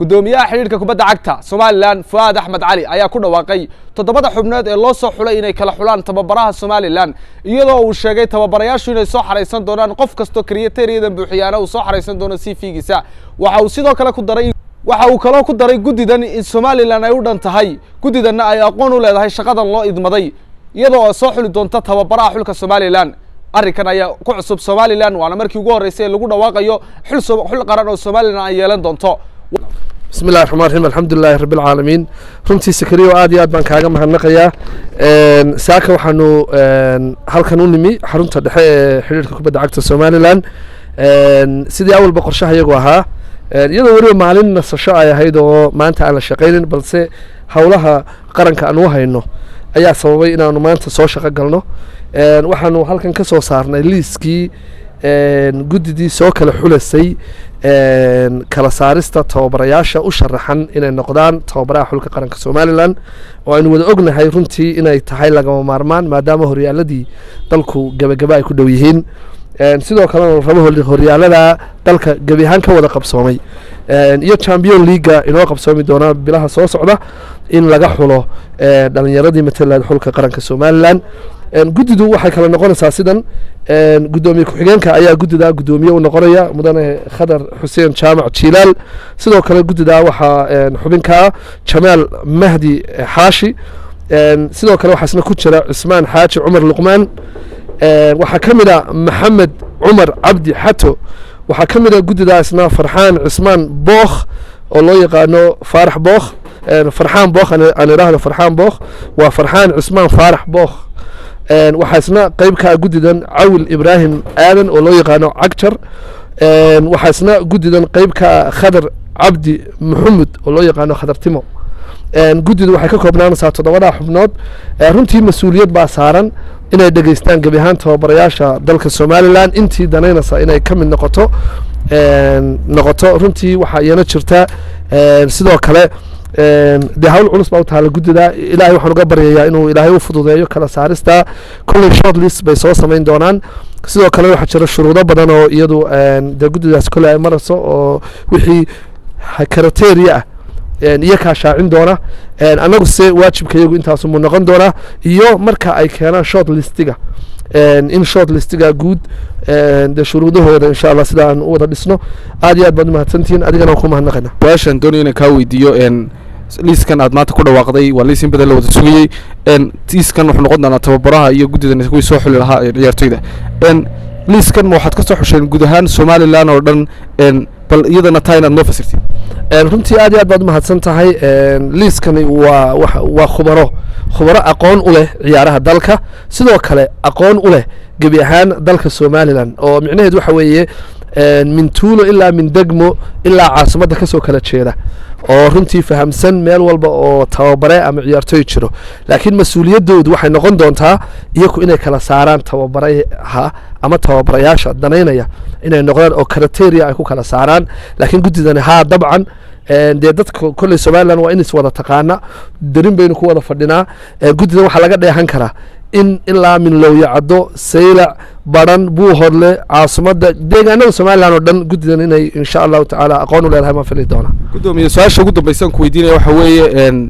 gudoomiyaha xiriirka kubadda cagta Somaliland Fuad Ahmed Ali ayaa ku dhawaaqay 7 xubnood ee loo soo xulay inay kala xulaan tababaraha Somaliland iyadoo uu sheegay tababarayaashu inay soo xareysan doonaan qof kasto kriteeriyada buuxiyana uu soo xareysan doono CV-giisa waxa uu sidoo kale ku daray gudidan in Somaliland ay u dhan tahay gudidanna ay aqoon u leedahay shaqadan loo idmaday iyadoo soo xuli doonta tababaraha xulka Somaliland arrinkan ayaa ku cusub Somaliland waana markii ugu horeysay lagu dhawaaqayo xul qaran oo Somaliland ay yeelan doonto. بسم الله الرحمن الرحيم الحمد لله رب العالمين runtii sakariyo aad iyo aad baan kaaga mahadnaqayaa saaka waxaanu halkan u nimi xarunta dhexe ee xiriirka kubadda cagta Somaliland sidii awalba qorshaha iyagu ahaa iyadoo wariba maalin nasasho ay ahayd oo maanta aan la shaqeynin balse hawlaha qaranka aan u hayno ayaa sababay inaanu maanta soo shaqo galno waxaanu halkan ka soo saarnay liiskii gudidii soo kala xulasay kala saarista tababarayaasha u sharaxan inay noqdaan tababaraha xulka qaranka Somaliland oo aynu wada ognahay runtii inay tahay lagama maarmaan maadaama horyaaladii dalku gabagaba ay ku dhow yihiin sidoo kale rabo horyaalada dalka gabi ahaan ka wada qabsoomay iyo Champions League inoo qabsoomi doona bilaha soo socda in laga xulo dhalinyaradii matalaad xulka qaranka Somaliland gudidu waxay kala noqonaysaa sidan gudoomiye ku-xigeenka ayaa gudida gudoomiye u noqonaya mudane Khadar Xuseen Jaamac Jilaal sidoo kale gudida waxa xubinka Jamaal Mahdi Xaashi sidoo kale waxa isna ku jira Ismaan Xaaji Umar Luqmaan waxa kamida Maxamed Umar Abdi Xato waxa kamida gudida isna Farxaan Ismaan Bookh oo loo yaqaano Faarax Bookh Farxaan Bookh aan iraahdo Farxaan Bookh waa Farxaan Ismaan Faarax Bookh waxa isna qayb ka gudidan Awil Ibrahim Aadan oo loo yaqaano Cagjar waxa isna gudidan qayb ka Khadar Abdi Maxamed oo loo yaqaano Khadar Timo gudidu waxay ka koobnaanaysaa 7 xubnood runtii mas'uuliyad baa saaran inay dhageystaan gabi ahaan tababarayaasha dalka Somaliland intii danaynaysa inay ka mid noqoto runtii waxa iyana jirta sidoo kale de hawl culus baa u taala gudida ilaahay waxaan uga baryayaa inuu ilaahay u fududeeyo kala saarista kulli short list bay soo sameyn doonaan sidoo kale waxa jira shuruudo badan oo iyadu de gudidaas kale ay marayso oo wixii kriteeriya iyo ka shaacin doona anagu se waajibkayagu intaas uu noqon doona iyo marka ay keenaan short listiga in short listiga guud de shuruudahooda insha Allah sidaan u wada dhisno aad iyo aad baad mahadsantiin adigana ku mahadnaqayna waashan doonayna ka weydiiyo liiskan aad maanta ku dhawaaqday waa liis in badan la wada sugayay liiskan wuxuu noqon doonaa tababaraha iyo gudidan kuwii soo xuli lahaa ciyaartoyda liiskan waxaad ka soo xusheen guud ahaan Somaliland oo dhan bal iyadana taayna noo fasirtay runtii aad iyo aad baad mahadsan tahay liiskani waa khubaro aqoon u leh ciyaaraha dalka sidoo kale aqoon u leh gabi ahaan dalka Somaliland oo micnaheedu waxa weeye min tuulo ilaa min degmo ilaa caasimada ka soo kala jeeda oo runtii fahamsan meel walba oo tababare ama ciyaartoy jiro laakiin mas'uuliyadoodu waxay noqon doontaa iyagu inay kala saaraan tababaraha ama tababarayaasha danaynaya inay noqdaan oo kriteeriya ay ku kala saaraan laakiin gudidan dabcan de dadka kulli Somaliland waa in is wada taqaana darin baynu ku wada fadhinaa gudidan waxa laga dheehan karaa in ilaa min Looyacado Saylac Baran Buuhoodle caasimada deegaanada Somaliland oo dhan gudidan inay insha Allah ta'ala aqoon u leedahay ma fili doona gudoomiye su'aasha ugu dambaysan ku weydiinaya waxa weeye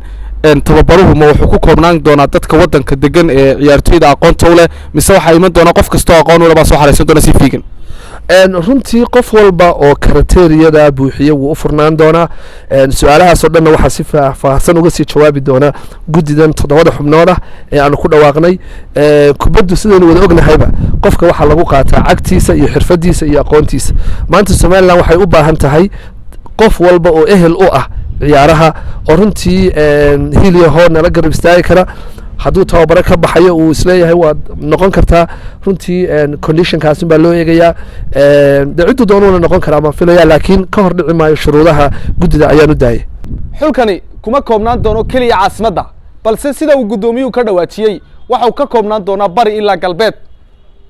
tababaruhu ma wuxuu ku koobnaan doonaa dadka wadanka degan ee ciyaartoyda aqoonta u leh mise waxa iman doona qof kasto aqoon u leh baa soo xareysan doona si fiigan runtii qof walba oo kriteeriyada buuxiye wuu u furnaan doonaa su'aalahaas oo dhan waxa si faahfaahsan uga sii jawaabi doona gudidan 7 xubnood ah ee aan ku dhawaaqnay kubaddu sidaan wada ognahayba qofka waxa lagu qaataa cagtiisa iyo xirfadiisa iyo aqoontiisa maanta Somaliland waxay u baahan tahay qof walba oo ehel u ah ciyaaraha oo runtii hiliyo hoorna la garab istaagi kara hadduu tababare ka baxayo uu isleeyahay waa noqon kartaa runtii conditionkaas baa loo eegayaa ciddu doonuna noqon karaa ma filaya laakiin ka hor dhici maayo shuruudaha gudida ayaan u daayay xulkani kuma koobnaan doono kaliya caasimadda balse sida uu gudoomiyuhu ka dhawaajiyay waxa uu ka koobnaan doonaa bari ilaa galbeed